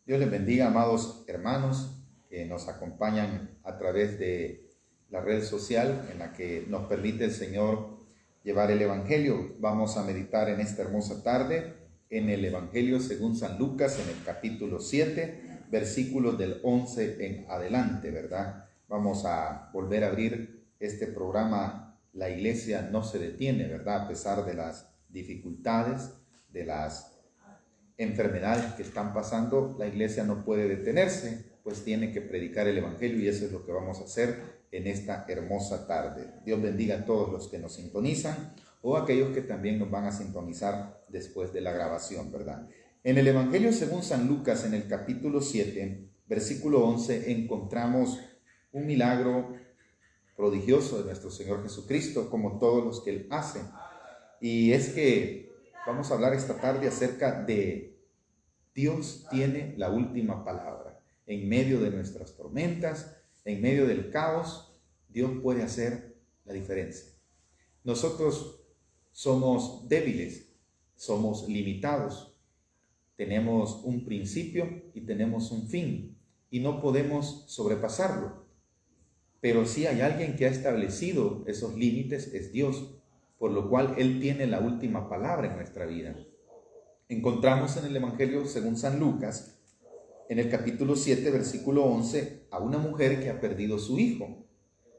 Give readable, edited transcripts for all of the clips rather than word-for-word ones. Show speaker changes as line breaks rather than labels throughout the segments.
Dios les bendiga, amados hermanos que nos acompañan a través de la red social en la que nos permite el Señor llevar el Evangelio. Vamos a meditar en esta hermosa tarde en el Evangelio según San Lucas, en el capítulo 7, versículos del 11 en adelante, ¿verdad? Vamos a volver a abrir este programa. La iglesia no se detiene, ¿verdad? A pesar de las dificultades, de las enfermedades que están pasando, la iglesia no puede detenerse, pues tiene que predicar el Evangelio, y eso es lo que vamos a hacer en esta hermosa tarde. Dios bendiga a todos los que nos sintonizan o aquellos que también nos van a sintonizar después de la grabación, ¿verdad? En el Evangelio según San Lucas, en el capítulo 7, versículo 11, encontramos un milagro prodigioso de nuestro Señor Jesucristo, como todos los que Él hace. Y es que vamos a hablar esta tarde acerca de Dios tiene la última palabra. En medio de nuestras tormentas, en medio del caos, Dios puede hacer la diferencia. Nosotros somos débiles, somos limitados, tenemos un principio y tenemos un fin, y no podemos sobrepasarlo. Pero si hay alguien que ha establecido esos límites, es Dios, por lo cual Él tiene la última palabra en nuestra vida. Encontramos en el Evangelio según San Lucas, en el capítulo 7, versículo 11, a una mujer que ha perdido su hijo.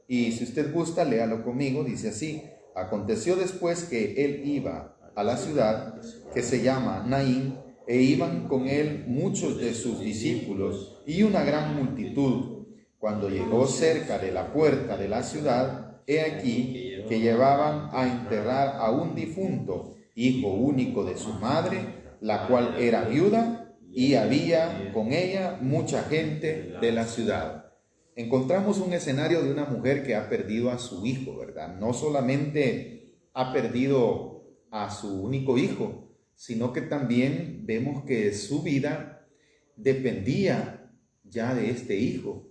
Y si usted gusta, léalo conmigo, dice así: aconteció después que él iba a la ciudad que se llama Naín, e iban con él muchos de sus discípulos y una gran multitud. Cuando llegó cerca de la puerta de la ciudad, he aquí que llevaban a enterrar a un difunto, hijo único de su madre, la cual era viuda, y había con ella mucha gente de la ciudad. Encontramos un escenario de una mujer que ha perdido a su hijo, ¿verdad? No solamente ha perdido a su único hijo, sino que también vemos que su vida dependía ya de este hijo.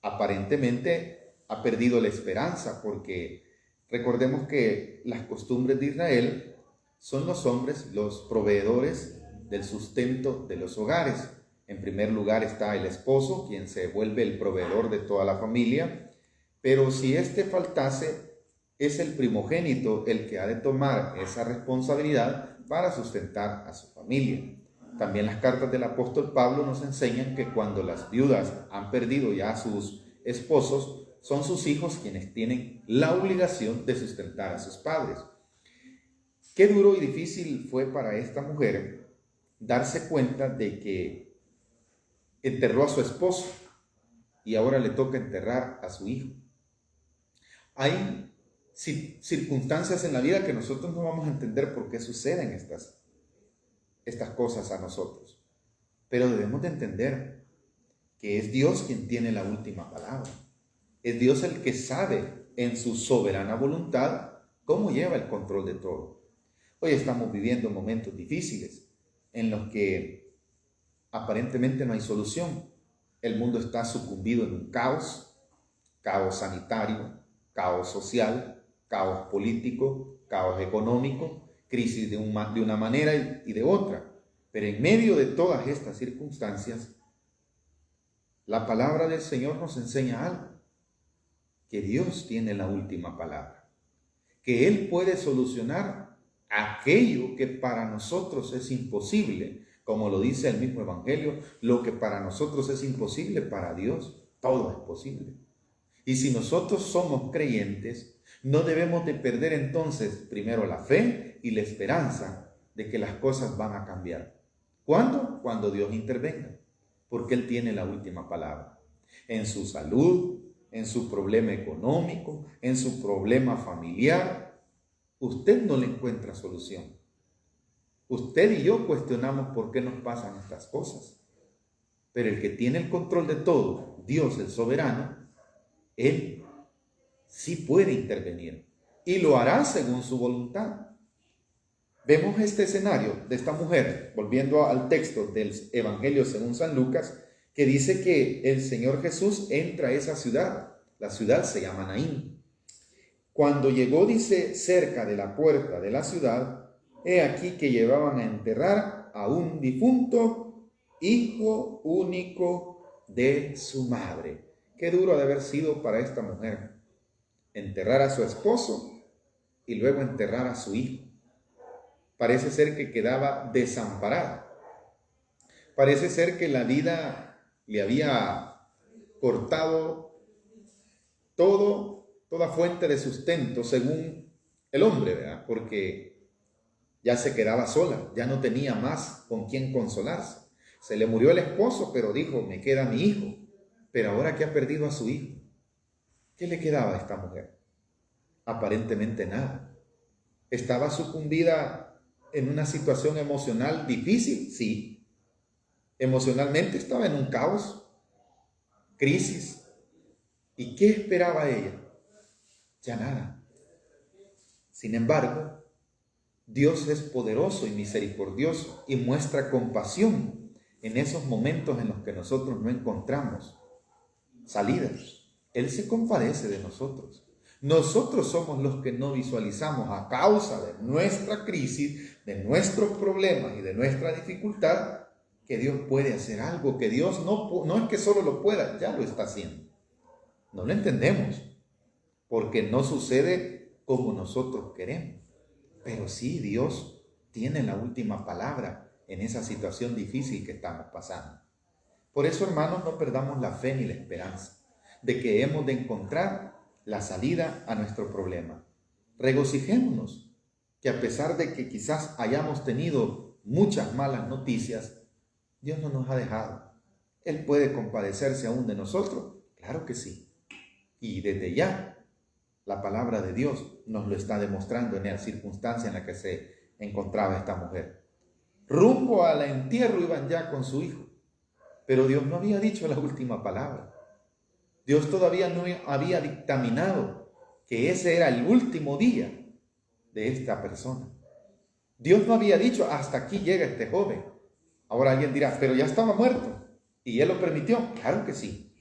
Aparentemente ha perdido la esperanza, porque recordemos que las costumbres de Israel son los hombres los proveedores del sustento de los hogares. En primer lugar está el esposo, quien se vuelve el proveedor de toda la familia, pero si éste faltase, es el primogénito el que ha de tomar esa responsabilidad para sustentar a su familia. También las cartas del apóstol Pablo nos enseñan que cuando las viudas han perdido ya a sus esposos, son sus hijos quienes tienen la obligación de sustentar a sus padres. Qué duro y difícil fue para esta mujer darse cuenta de que enterró a su esposo y ahora le toca enterrar a su hijo. Hay circunstancias en la vida que nosotros no vamos a entender por qué suceden estas cosas a nosotros, pero debemos de entender que es Dios quien tiene la última palabra. Es Dios el que sabe en su soberana voluntad cómo lleva el control de todo. Hoy estamos viviendo momentos difíciles en los que aparentemente no hay solución. El mundo está sucumbido en un caos sanitario, caos social, caos político, caos económico, crisis de una manera y de otra. Pero en medio de todas estas circunstancias, la palabra del Señor nos enseña algo: que Dios tiene la última palabra, que Él puede solucionar aquello que para nosotros es imposible. Como lo dice el mismo Evangelio, lo que para nosotros es imposible, para Dios todo es posible. Y si nosotros somos creyentes, no debemos de perder entonces primero la fe y la esperanza de que las cosas van a cambiar. ¿Cuándo? Cuando Dios intervenga, porque Él tiene la última palabra. En su salud, en su problema económico, en su problema familiar, usted no le encuentra solución. Usted y yo cuestionamos por qué nos pasan estas cosas. Pero el que tiene el control de todo, Dios el soberano, Él sí puede intervenir y lo hará según su voluntad. Vemos este escenario de esta mujer, volviendo al texto del Evangelio según San Lucas, que dice que el Señor Jesús entra a esa ciudad. La ciudad se llama Naín. Cuando llegó, dice, cerca de la puerta de la ciudad, he aquí que llevaban a enterrar a un difunto, hijo único de su madre. Qué duro de haber sido para esta mujer enterrar a su esposo y luego enterrar a su hijo. Parece ser que quedaba desamparada. Parece ser que la vida le había cortado toda fuente de sustento según el hombre, ¿verdad? Porque ya se quedaba sola, ya no tenía más con quien consolarse. Se le murió el esposo, pero dijo, me queda mi hijo. Pero ahora que ha perdido a su hijo, ¿qué le quedaba a esta mujer? Aparentemente nada. ¿Estaba sucumbida en una situación emocional difícil? Sí. Emocionalmente estaba en un caos, crisis. ¿Y qué esperaba ella? Ya nada. Sin embargo, Dios es poderoso y misericordioso y muestra compasión en esos momentos en los que nosotros no encontramos salidas. Él se compadece de nosotros. Nosotros somos los que no visualizamos a causa de nuestra crisis, de nuestros problemas y de nuestra dificultad, que Dios puede hacer algo, que Dios no es que solo lo pueda, ya lo está haciendo. No lo entendemos, porque no sucede como nosotros queremos. Pero sí, Dios tiene la última palabra en esa situación difícil que estamos pasando. Por eso, hermanos, no perdamos la fe ni la esperanza de que hemos de encontrar la salida a nuestro problema. Regocijémonos que a pesar de que quizás hayamos tenido muchas malas noticias, Dios no nos ha dejado. Él puede compadecerse aún de nosotros, claro que sí. Y desde ya, la palabra de Dios nos lo está demostrando en la circunstancia en la que se encontraba esta mujer. Rumbo al entierro iban ya con su hijo, pero Dios no había dicho la última palabra. Dios todavía no había dictaminado que ese era el último día de esta persona. Dios no había dicho, hasta aquí llega este joven. Ahora alguien dirá, pero ya estaba muerto y Él lo permitió. Claro que sí.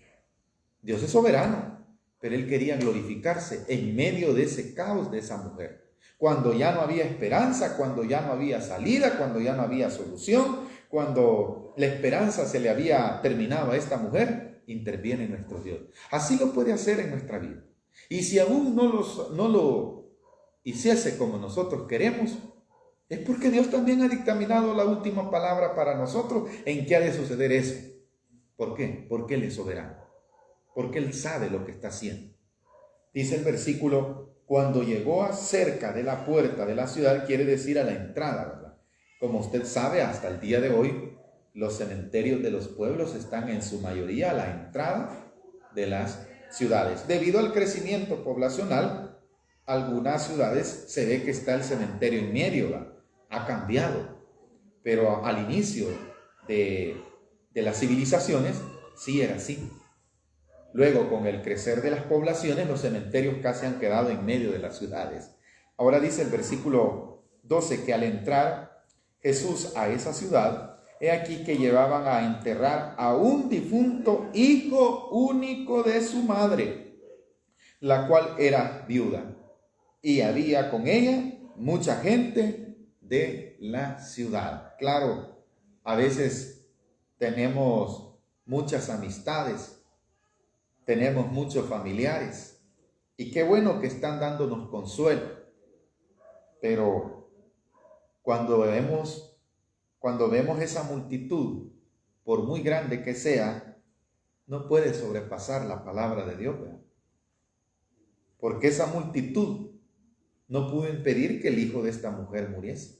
Dios es soberano, pero Él quería glorificarse en medio de ese caos de esa mujer. Cuando ya no había esperanza, cuando ya no había salida, cuando ya no había solución, cuando la esperanza se le había terminado a esta mujer, interviene nuestro Dios. Así lo puede hacer en nuestra vida. Y si aún no lo hiciese como nosotros queremos, es porque Dios también ha dictaminado la última palabra para nosotros en qué ha de suceder eso. ¿Por qué? Porque Él es soberano. Porque Él sabe lo que está haciendo. Dice el versículo, cuando llegó a cerca de la puerta de la ciudad, quiere decir a la entrada, ¿verdad? Como usted sabe, hasta el día de hoy, los cementerios de los pueblos están en su mayoría a la entrada de las ciudades. Debido al crecimiento poblacional, algunas ciudades se ve que está el cementerio en medio, ¿verdad? Ha cambiado, pero al inicio de las civilizaciones sí era así. Luego, con el crecer de las poblaciones, los cementerios casi han quedado en medio de las ciudades. Ahora dice el versículo 12 que al entrar Jesús a esa ciudad, he aquí que llevaban a enterrar a un difunto hijo único de su madre, la cual era viuda, y había con ella mucha gente de la ciudad. Claro, a veces tenemos muchas amistades, tenemos muchos familiares, y qué bueno que están dándonos consuelo, pero cuando vemos esa multitud, por muy grande que sea, no puede sobrepasar la palabra de Dios, ¿verdad? Porque esa multitud no pudo impedir que el hijo de esta mujer muriese.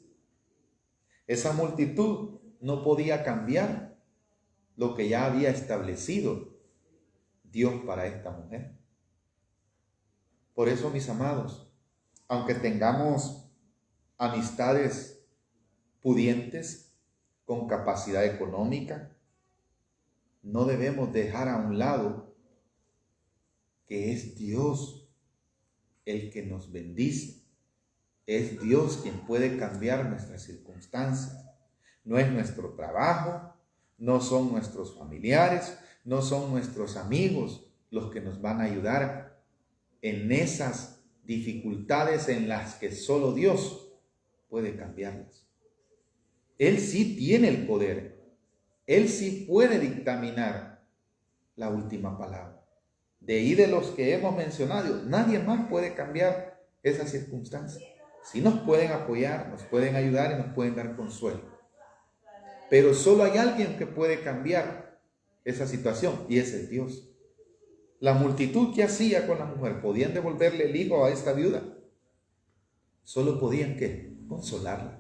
Esa multitud no podía cambiar lo que ya había establecido Dios para esta mujer. Por eso, mis amados, aunque tengamos amistades pudientes, con capacidad económica, no debemos dejar a un lado que es Dios el que nos bendice. Es Dios quien puede cambiar nuestras circunstancias. No es nuestro trabajo, no son nuestros familiares, no son nuestros amigos los que nos van a ayudar en esas dificultades en las que solo Dios puede cambiarlas. Él sí tiene el poder Él sí puede dictaminar la última palabra. De ahí de los que hemos mencionado, nadie más puede cambiar esa circunstancia. Sí nos pueden apoyar, nos pueden ayudar y nos pueden dar consuelo. Pero solo hay alguien que puede cambiar esa situación y ese es Dios. La multitud que hacía con la mujer, ¿podían devolverle el hijo a esta viuda? Solo podían ¿qué? Consolarla.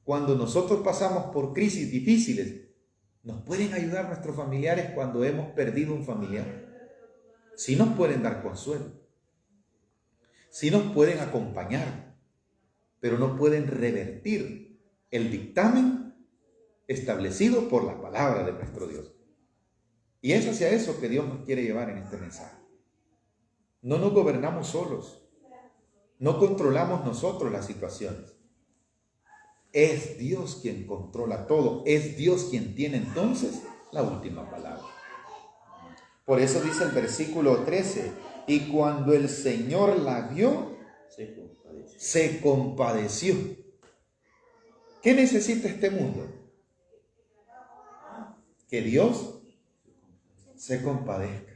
Cuando nosotros pasamos por crisis difíciles, nos pueden ayudar nuestros familiares cuando hemos perdido un familiar. Sí nos pueden dar consuelo. Sí nos pueden acompañar, pero no pueden revertir el dictamen establecido por la palabra de nuestro Dios. Y es hacia eso que Dios nos quiere llevar en este mensaje. No nos gobernamos solos. No controlamos nosotros las situaciones. Es Dios quien controla todo. Es Dios quien tiene entonces la última palabra. Por eso dice el versículo 13, y cuando el Señor la vio, se compadeció. ¿Qué necesita este mundo? Que Dios se compadezca.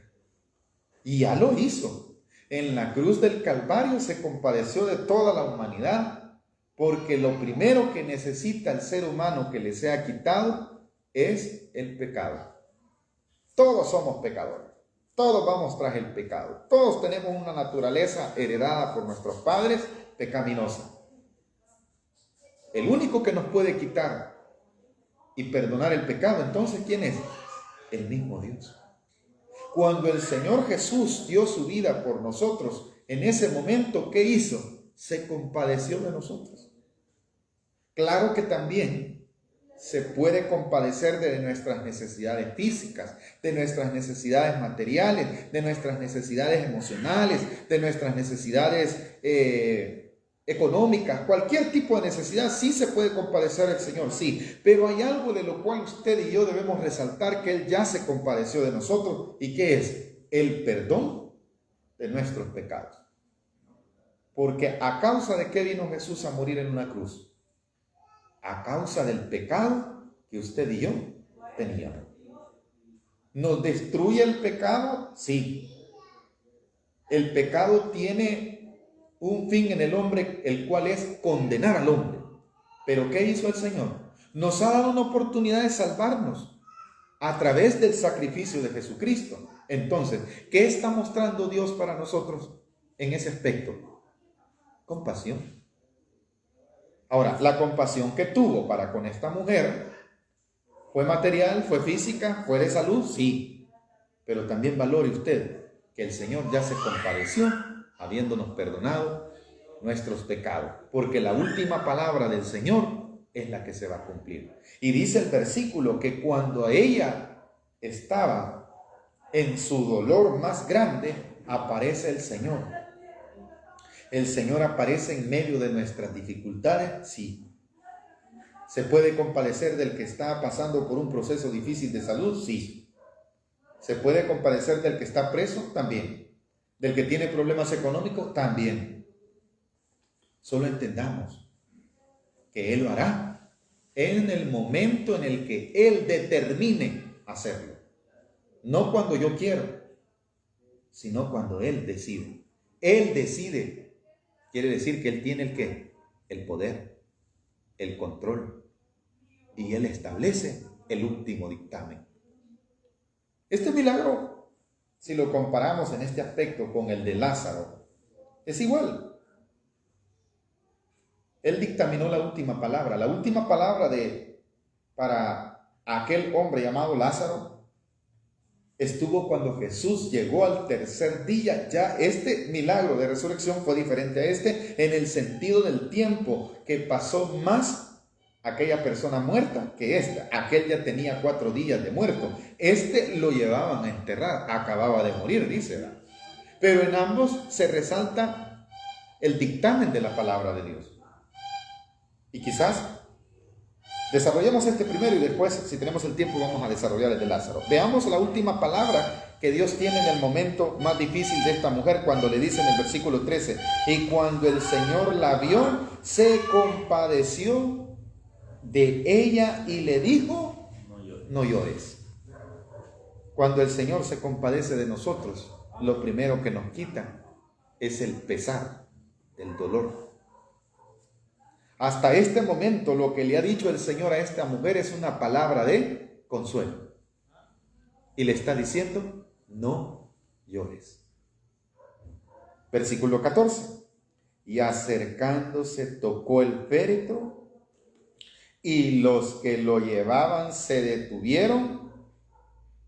Y ya lo hizo. En la cruz del Calvario se compadeció de toda la humanidad. Porque lo primero que necesita el ser humano que le sea quitado es el pecado. Todos somos pecadores. Todos vamos tras el pecado. Todos tenemos una naturaleza heredada por nuestros padres pecaminosa. El único que nos puede quitar y perdonar el pecado, entonces, ¿quién es? El mismo Dios. Cuando el Señor Jesús dio su vida por nosotros, en ese momento, ¿qué hizo? Se compadeció de nosotros. Claro que también se puede compadecer de nuestras necesidades físicas, de nuestras necesidades materiales, de nuestras necesidades emocionales, de nuestras necesidades económicas. Cualquier tipo de necesidad sí se puede compadecer el Señor, sí. Pero hay algo de lo cual usted y yo debemos resaltar, que Él ya se compadeció de nosotros. ¿Y qué es? El perdón de nuestros pecados. Porque ¿a causa de qué vino Jesús a morir en una cruz? A causa del pecado que usted y yo teníamos. ¿Nos destruye el pecado? Sí. El pecado tiene un fin en el hombre, el cual es condenar al hombre. ¿Pero qué hizo el Señor? Nos ha dado una oportunidad de salvarnos a través del sacrificio de Jesucristo. Entonces, ¿qué está mostrando Dios para nosotros en ese aspecto? Compasión. Ahora, la compasión que tuvo para con esta mujer, ¿fue material, fue física, fue de salud? Sí. Pero también valore usted que el Señor ya se compadeció habiéndonos perdonado nuestros pecados. Porque la última palabra del Señor es la que se va a cumplir. Y dice el versículo que cuando ella estaba en su dolor más grande, aparece el Señor. ¿El Señor aparece en medio de nuestras dificultades? Sí. ¿Se puede compadecer del que está pasando por un proceso difícil de salud? Sí. ¿Se puede compadecer del que está preso? También. ¿Del que tiene problemas económicos? También. Solo entendamos que Él lo hará en el momento en el que Él determine hacerlo. No cuando yo quiero, sino cuando Él decide. Él decide. Quiere decir que Él tiene el ¿qué? El poder, el control. Y Él establece el último dictamen. Este milagro, si lo comparamos en este aspecto con el de Lázaro, es igual. Él dictaminó la última palabra. La última palabra para aquel hombre llamado Lázaro estuvo cuando Jesús llegó al tercer día. Ya este milagro de resurrección fue diferente a este en el sentido del tiempo que pasó más aquella persona muerta que esta. Aquel ya tenía 4 días de muerto. Este lo llevaban a enterrar. Acababa de morir, dice. Pero en ambos se resalta el dictamen de la palabra de Dios. Y quizás desarrollemos este primero y después, si tenemos el tiempo, vamos a desarrollar el de Lázaro. Veamos la última palabra que Dios tiene en el momento más difícil de esta mujer, cuando le dice en el versículo 13, y cuando el Señor la vio, se compadeció de ella y le dijo, no llores. Cuando el Señor se compadece de nosotros, lo primero que nos quita es el pesar, el dolor. Hasta este momento lo que le ha dicho el Señor a esta mujer es una palabra de consuelo. Y le está diciendo, no llores. Versículo 14. Y acercándose tocó el féretro, y los que lo llevaban se detuvieron,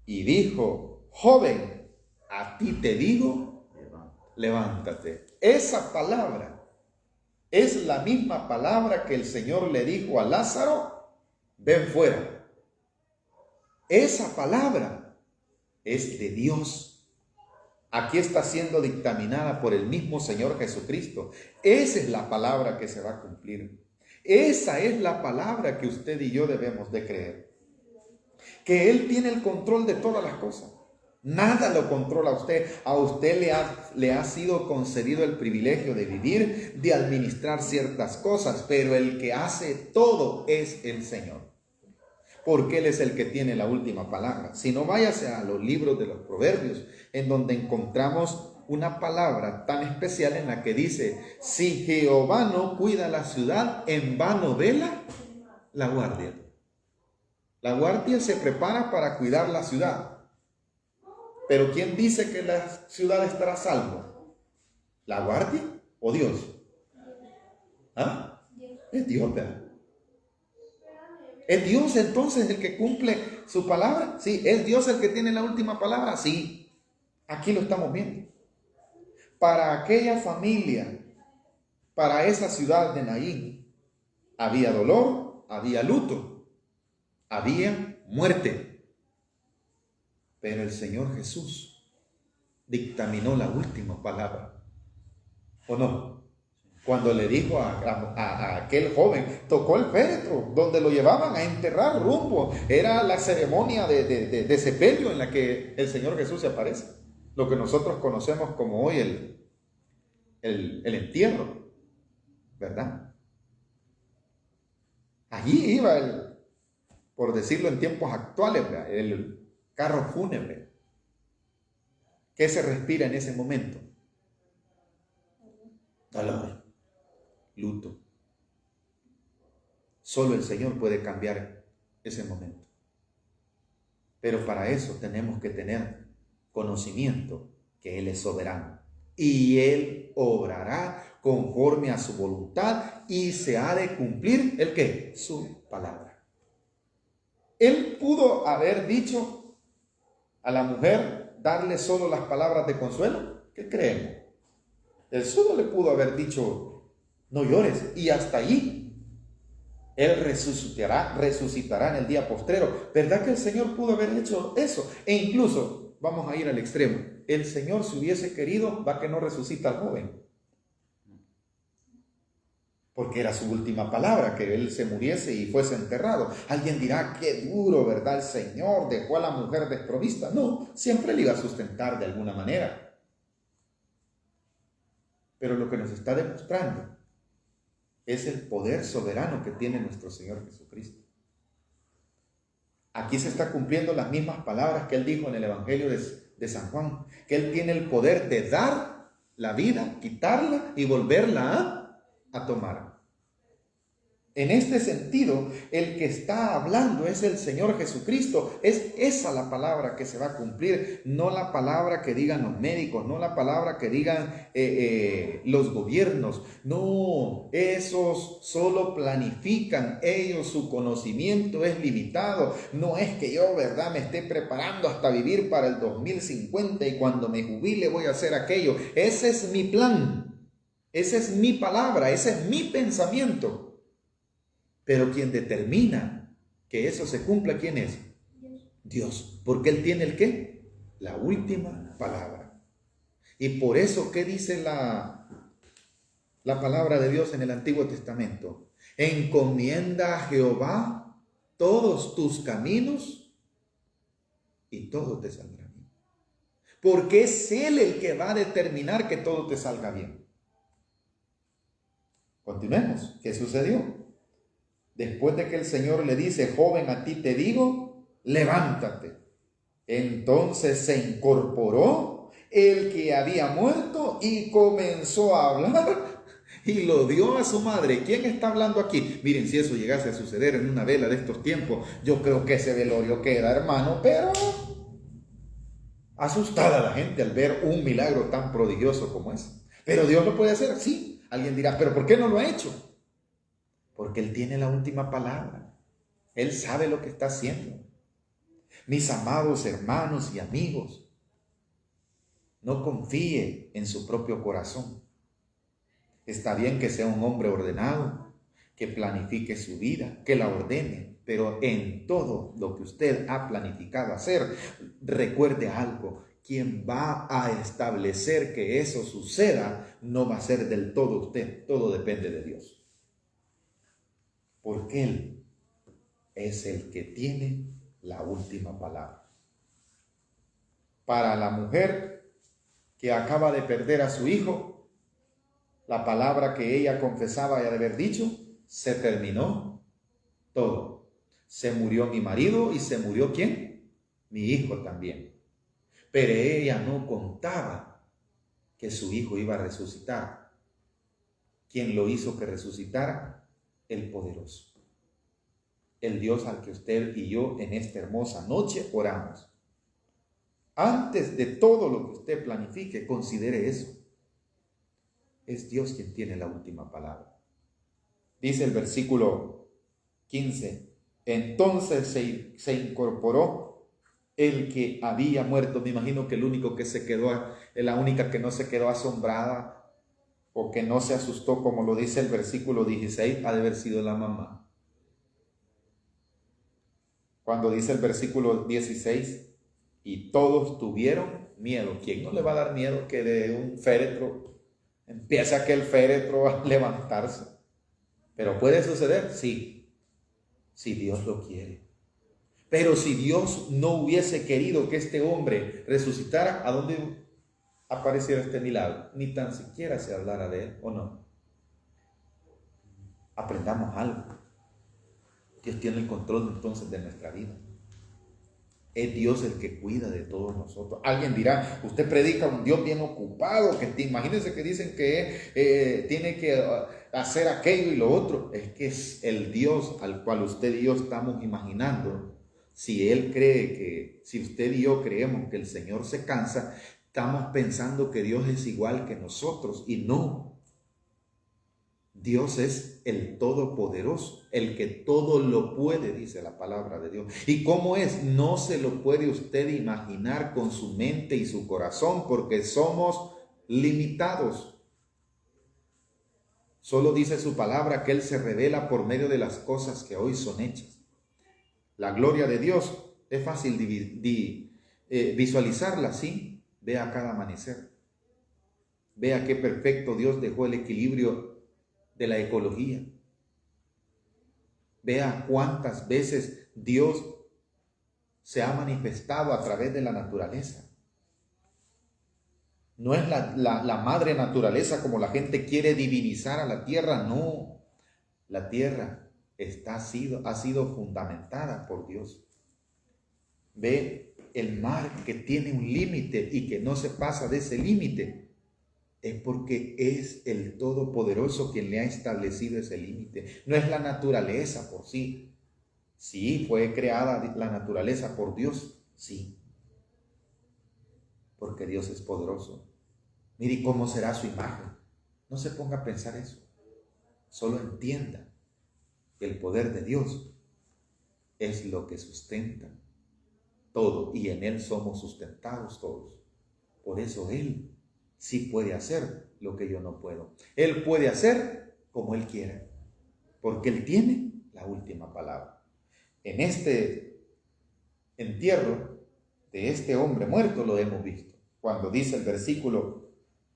y dijo, joven, a ti te digo, levántate. Esa palabra es la misma palabra que el Señor le dijo a Lázaro, ven fuera. Esa palabra es de Dios. Aquí está siendo dictaminada por el mismo Señor Jesucristo. Esa es la palabra que se va a cumplir. Esa es la palabra que usted y yo debemos de creer. Que Él tiene el control de todas las cosas. Nada lo controla a usted. A usted le ha sido concedido el privilegio de vivir, de administrar ciertas cosas, pero el que hace todo es el Señor. Porque Él es el que tiene la última palabra. Si no, váyase a los libros de los Proverbios, en donde encontramos una palabra tan especial en la que dice, si Jehová no cuida la ciudad, en vano vela la guardia. La guardia se prepara para cuidar la ciudad. Pero ¿quién dice que la ciudad estará a salvo? ¿La guardia o Dios? ¿Ah? Es Dios, ¿verdad? ¿Es Dios entonces el que cumple su palabra? Sí. ¿Es Dios el que tiene la última palabra? Sí. Aquí lo estamos viendo. Para aquella familia, para esa ciudad de Naín, había dolor, había luto, había muerte. Pero el Señor Jesús dictaminó la última palabra. ¿O no? Cuando le dijo a aquel joven, tocó el féretro, donde lo llevaban a enterrar rumbo. Era la ceremonia de sepelio en la que el Señor Jesús se aparece. Lo que nosotros conocemos como hoy el entierro, ¿verdad? Allí iba por decirlo en tiempos actuales, ¿verdad?, el carro fúnebre. ¿Qué se respira en ese momento? Dolor, luto. Solo el Señor puede cambiar ese momento. Pero para eso tenemos que tener conocimiento que Él es soberano. Y Él obrará conforme a su voluntad y se ha de cumplir ¿el qué? Su palabra. Él pudo haber dicho a la mujer, darle solo las palabras de consuelo. ¿Qué creemos? Él solo le pudo haber dicho, no llores, y hasta allí. Él resucitará en el día postrero. ¿Verdad que el Señor pudo haber hecho eso? E incluso, vamos a ir al extremo, el Señor, si hubiese querido, va que no resucita al joven. Porque era su última palabra, que él se muriese y fuese enterrado. Alguien dirá, qué duro, ¿verdad? El Señor dejó a la mujer desprovista. No, siempre le iba a sustentar de alguna manera. Pero lo que nos está demostrando es el poder soberano que tiene nuestro Señor Jesucristo. Aquí se está cumpliendo las mismas palabras que Él dijo en el Evangelio de San Juan, que Él tiene el poder de dar la vida, quitarla y volverla a tomar. En este sentido, el que está hablando es el Señor Jesucristo. Es esa la palabra que se va a cumplir, no la palabra que digan los médicos, no la palabra que digan los gobiernos. No, esos solo planifican, ellos su conocimiento es limitado. No es que yo, ¿verdad?, me esté preparando hasta vivir para el 2050 y cuando me jubile voy a hacer aquello. Ese es mi plan, esa es mi palabra, ese es mi pensamiento. Pero quien determina que eso se cumpla, ¿quién es? Dios. Porque Él tiene ¿el qué? La última palabra. Y por eso, ¿qué dice la palabra de Dios en el Antiguo Testamento? Encomienda a Jehová todos tus caminos y todo te saldrá bien. Porque es Él el que va a determinar que todo te salga bien. Continuemos. ¿Qué sucedió? después de que el Señor le dice, joven, a ti te digo, levántate. Entonces se incorporó el que había muerto y comenzó a hablar y lo dio a su madre. ¿Quién está hablando aquí? Miren, si eso llegase a suceder en una vela de estos tiempos, yo creo que ese velorio queda, hermano, pero asustada la gente al ver un milagro tan prodigioso como ese. Pero Dios lo puede hacer, sí. Alguien dirá, pero ¿por qué no lo ha hecho? Porque Él tiene la última palabra. Él sabe lo que está haciendo. Mis amados hermanos y amigos, no confíe en su propio corazón. Está bien que sea un hombre ordenado, que planifique su vida, que la ordene, pero en todo lo que usted ha planificado hacer, recuerde algo: quien va a establecer que eso suceda no va a ser del todo usted, todo depende de Dios. Porque Él es el que tiene la última palabra. Para la mujer que acaba de perder a su hijo, la palabra que ella confesaba y de haber dicho, se terminó todo. Se murió mi marido y se murió ¿quién? Mi hijo también. Pero ella no contaba que su hijo iba a resucitar. ¿Quién lo hizo que resucitara? El poderoso. El Dios al que usted y yo en esta hermosa noche oramos. Antes de todo lo que usted planifique, considere eso. Es Dios quien tiene la última palabra. Dice el versículo 15. Entonces se incorporó el que había muerto. Me imagino que el único que se quedó, la única que no se quedó asombrada o que no se asustó, como lo dice el versículo 16, ha de haber sido la mamá. Cuando dice el versículo 16, y todos tuvieron miedo. ¿Quién no le va a dar miedo que de un féretro empiece aquel féretro a levantarse? ¿Pero puede suceder? Sí, si Dios lo quiere. Pero si Dios no hubiese querido que este hombre resucitara, ¿a dónde apareciera este milagro? Ni tan siquiera se hablara de él, ¿o no? Aprendamos algo. Dios tiene el control entonces de nuestra vida. Es Dios el que cuida de todos nosotros. Alguien dirá, usted predica un Dios bien ocupado, imagínense que dicen que tiene que hacer aquello y lo otro. Es que es el Dios al cual usted y yo estamos imaginando. Si usted y yo creemos que el Señor se cansa, estamos pensando que Dios es igual que nosotros, y no. Dios es el Todopoderoso, el que todo lo puede, dice la palabra de Dios. ¿Y cómo es? No se lo puede usted imaginar con su mente y su corazón, porque somos limitados. Solo dice su palabra que Él se revela por medio de las cosas que hoy son hechas. La gloria de Dios es fácil visualizarla, ¿sí? Vea cada amanecer. Vea qué perfecto Dios dejó el equilibrio de la ecología. Vea cuántas veces Dios se ha manifestado a través de la naturaleza. No es la madre naturaleza como la gente quiere divinizar a la tierra, no. La tierra ha sido fundamentada por Dios. Ve el mar que tiene un límite y que no se pasa de ese límite. Es porque es el Todopoderoso quien le ha establecido ese límite. No es la naturaleza por sí. Sí, fue creada la naturaleza por Dios, sí. Porque Dios es poderoso. Mire cómo será su imagen. No se ponga a pensar eso. Solo entienda que el poder de Dios es lo que sustenta todo, y en Él somos sustentados todos. Por eso Él sí puede hacer lo que yo no puedo. Él puede hacer como Él quiera, porque Él tiene la última palabra. En este entierro de este hombre muerto lo hemos visto. Cuando dice el versículo,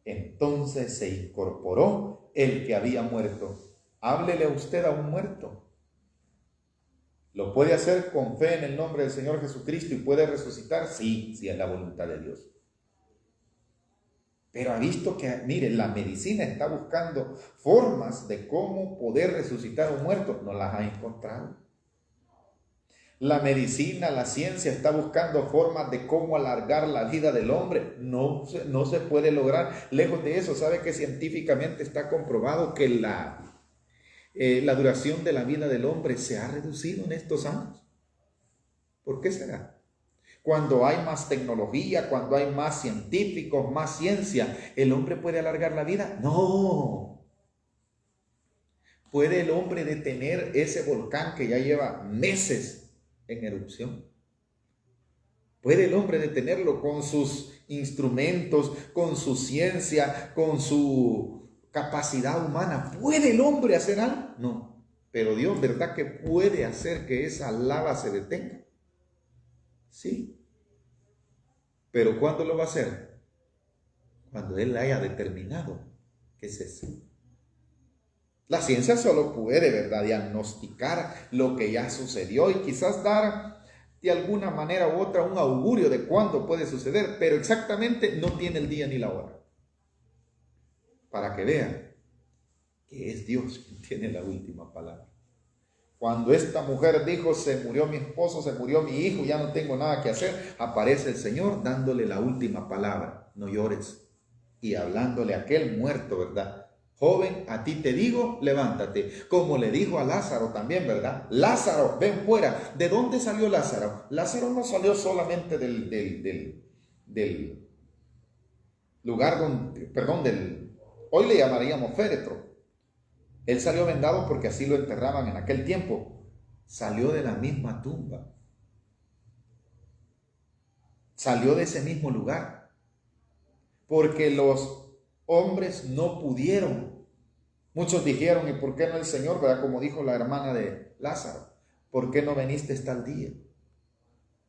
entonces se incorporó el que había muerto. Háblele a usted a un muerto. ¿Lo puede hacer con fe en el nombre del Señor Jesucristo y puede resucitar? Sí, sí es la voluntad de Dios. Pero ha visto que, mire, la medicina está buscando formas de cómo poder resucitar a un muerto. No las ha encontrado. La medicina, la ciencia está buscando formas de cómo alargar la vida del hombre. No se puede lograr. Lejos de eso, sabe que científicamente está comprobado que la duración de la vida del hombre se ha reducido en estos años. ¿Por qué será? Cuando hay más tecnología, cuando hay más científicos, más ciencia, ¿el hombre puede alargar la vida? No. ¿Puede el hombre detener ese volcán que ya lleva meses en erupción? ¿Puede el hombre detenerlo con sus instrumentos, con su ciencia, con su capacidad humana? ¿Puede el hombre hacer algo? No. Pero Dios, ¿verdad que puede hacer que esa lava se detenga? Sí. Pero ¿cuándo lo va a hacer? Cuando Él haya determinado que es eso. La ciencia solo puede, ¿verdad?, diagnosticar lo que ya sucedió y quizás dar de alguna manera u otra un augurio de cuándo puede suceder, pero exactamente no tiene el día ni la hora. Para que vean que es Dios quien tiene la última palabra. Cuando esta mujer dijo, se murió mi esposo, se murió mi hijo, ya no tengo nada que hacer, aparece el Señor dándole la última palabra: no llores. Y hablándole a aquel muerto, ¿verdad? Joven, a ti te digo, levántate. Como le dijo a Lázaro también, ¿verdad? Lázaro, ven fuera. ¿De dónde salió Lázaro? Lázaro no salió solamente del lugar donde, hoy le llamaríamos féretro. Él salió vendado porque así lo enterraban en aquel tiempo. Salió de la misma tumba. Salió de ese mismo lugar. Porque los hombres no pudieron. Muchos dijeron, ¿y por qué no el Señor? ¿Verdad? Como dijo la hermana de Lázaro, ¿por qué no viniste tal día?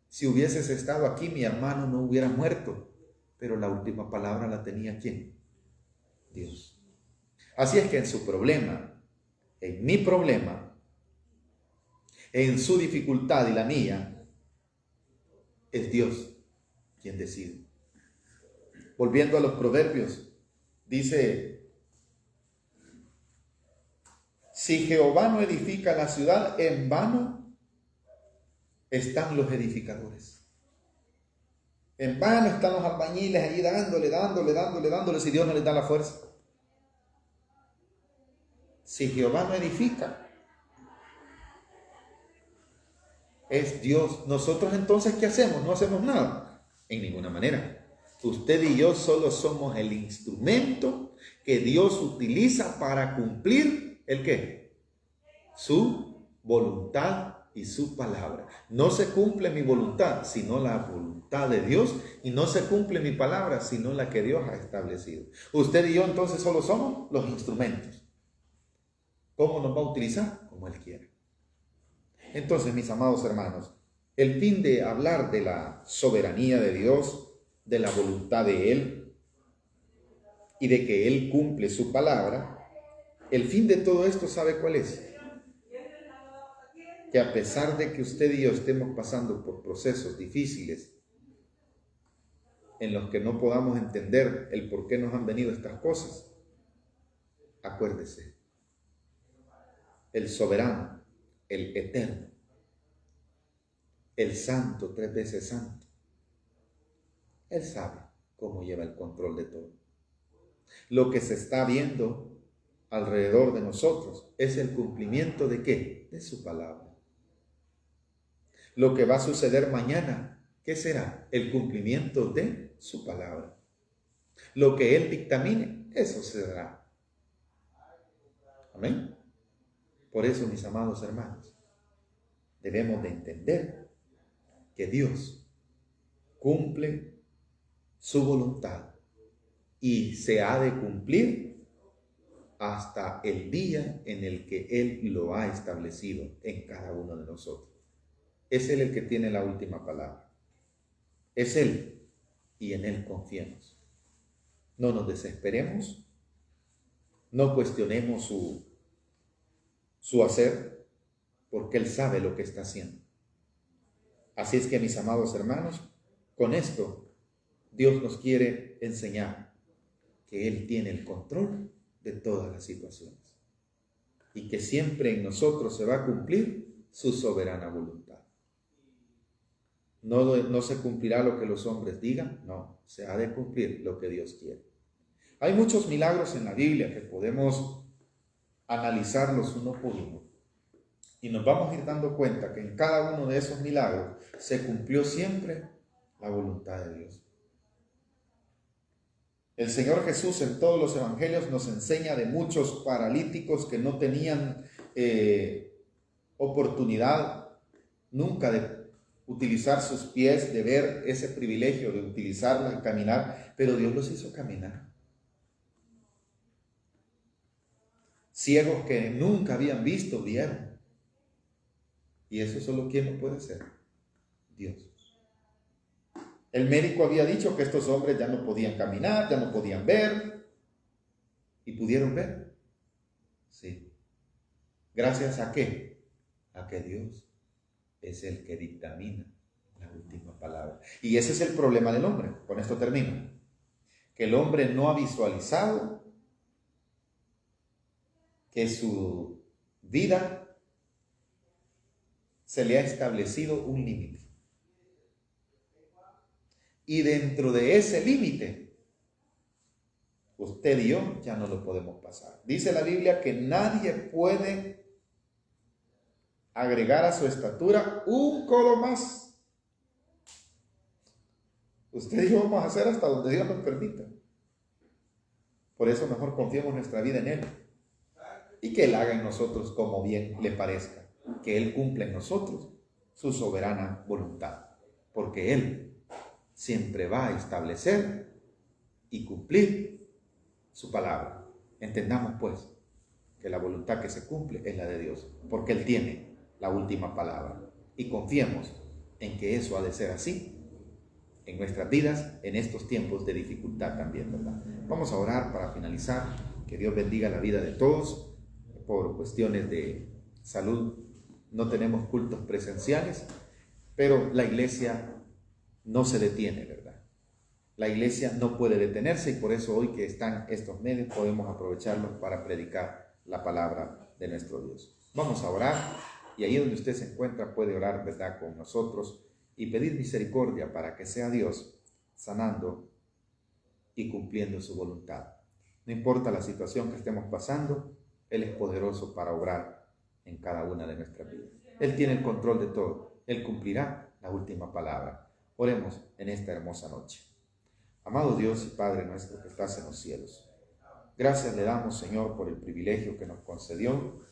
Si hubieses estado aquí, mi hermano no hubiera muerto. Pero la última palabra la tenía ¿quién? Dios. Así es que en su problema, en mi problema, en su dificultad y la mía, es Dios quien decide. Volviendo a los proverbios, dice: si Jehová no edifica la ciudad, en vano están los edificadores. En vano están los albañiles allí dándole, si Dios no les da la fuerza. Si Jehová no edifica, es Dios. Nosotros entonces, ¿qué hacemos? No hacemos nada. En ninguna manera. Usted y yo solo somos el instrumento que Dios utiliza para cumplir ¿el qué? Su voluntad y su palabra. No se cumple mi voluntad, sino la voluntad de Dios, y no se cumple mi palabra, sino la que Dios ha establecido. Usted y yo entonces solo somos los instrumentos. ¿Cómo nos va a utilizar? Como Él quiere. Entonces, mis amados hermanos, el fin de hablar de la soberanía de Dios, de la voluntad de Él y de que Él cumple su palabra, el fin de todo esto, ¿sabe cuál es? Que a pesar de que usted y yo estemos pasando por procesos difíciles en los que no podamos entender el por qué nos han venido estas cosas, acuérdese, el soberano, el eterno, el santo, 3 veces santo, Él sabe cómo lleva el control de todo. Lo que se está viendo alrededor de nosotros es el cumplimiento ¿de qué? De su palabra. Lo que va a suceder mañana, ¿qué será? El cumplimiento de su palabra. Lo que Él dictamine, eso será. Amén. Por eso, mis amados hermanos, debemos de entender que Dios cumple su voluntad y se ha de cumplir hasta el día en el que Él lo ha establecido en cada uno de nosotros. Es Él el que tiene la última palabra. Es Él, y en Él confiemos. No nos desesperemos, no cuestionemos su hacer, porque Él sabe lo que está haciendo. Así es que, mis amados hermanos, con esto Dios nos quiere enseñar que Él tiene el control de todas las situaciones y que siempre en nosotros se va a cumplir su soberana voluntad. No se cumplirá lo que los hombres digan, no, se ha de cumplir lo que Dios quiere. Hay muchos milagros en la Biblia que podemos analizarlos uno por uno. Y nos vamos a ir dando cuenta que en cada uno de esos milagros se cumplió siempre la voluntad de Dios. El Señor Jesús en todos los evangelios nos enseña de muchos paralíticos que no tenían oportunidad nunca de utilizar sus pies, de ver ese privilegio de utilizarlos y caminar, pero Dios los hizo caminar. Ciegos que nunca habían visto, vieron. Y eso solo ¿quién lo puede hacer? Dios. El médico había dicho que estos hombres ya no podían caminar, ya no podían ver. ¿Y pudieron ver? Sí. ¿Gracias a qué? A que Dios es el que dictamina la última palabra. Y ese es el problema del hombre. Con esto termino. Que el hombre no ha visualizado que su vida se le ha establecido un límite. Y dentro de ese límite, usted y yo ya no lo podemos pasar. Dice la Biblia que nadie puede agregar a su estatura un codo más. Usted y yo vamos a hacer hasta donde Dios nos permita. Por eso mejor confiemos nuestra vida en Él. Y que Él haga en nosotros como bien le parezca. Que Él cumpla en nosotros su soberana voluntad. Porque Él siempre va a establecer y cumplir su palabra. Entendamos pues que la voluntad que se cumple es la de Dios. Porque Él tiene la última palabra. Y confiemos en que eso ha de ser así en nuestras vidas, en estos tiempos de dificultad también, ¿verdad? Vamos a orar para finalizar. Que Dios bendiga la vida de todos. Por cuestiones de salud no tenemos cultos presenciales, pero la iglesia no se detiene, ¿verdad? La iglesia no puede detenerse y por eso hoy que están estos medios podemos aprovecharlos para predicar la palabra de nuestro Dios. Vamos a orar y ahí donde usted se encuentra puede orar, ¿verdad?, con nosotros y pedir misericordia para que sea Dios sanando y cumpliendo su voluntad. No importa la situación que estemos pasando, Él es poderoso para obrar en cada una de nuestras vidas. Él tiene el control de todo. Él cumplirá la última palabra. Oremos en esta hermosa noche. Amado Dios y Padre nuestro que estás en los cielos, gracias le damos, Señor, por el privilegio que nos concedió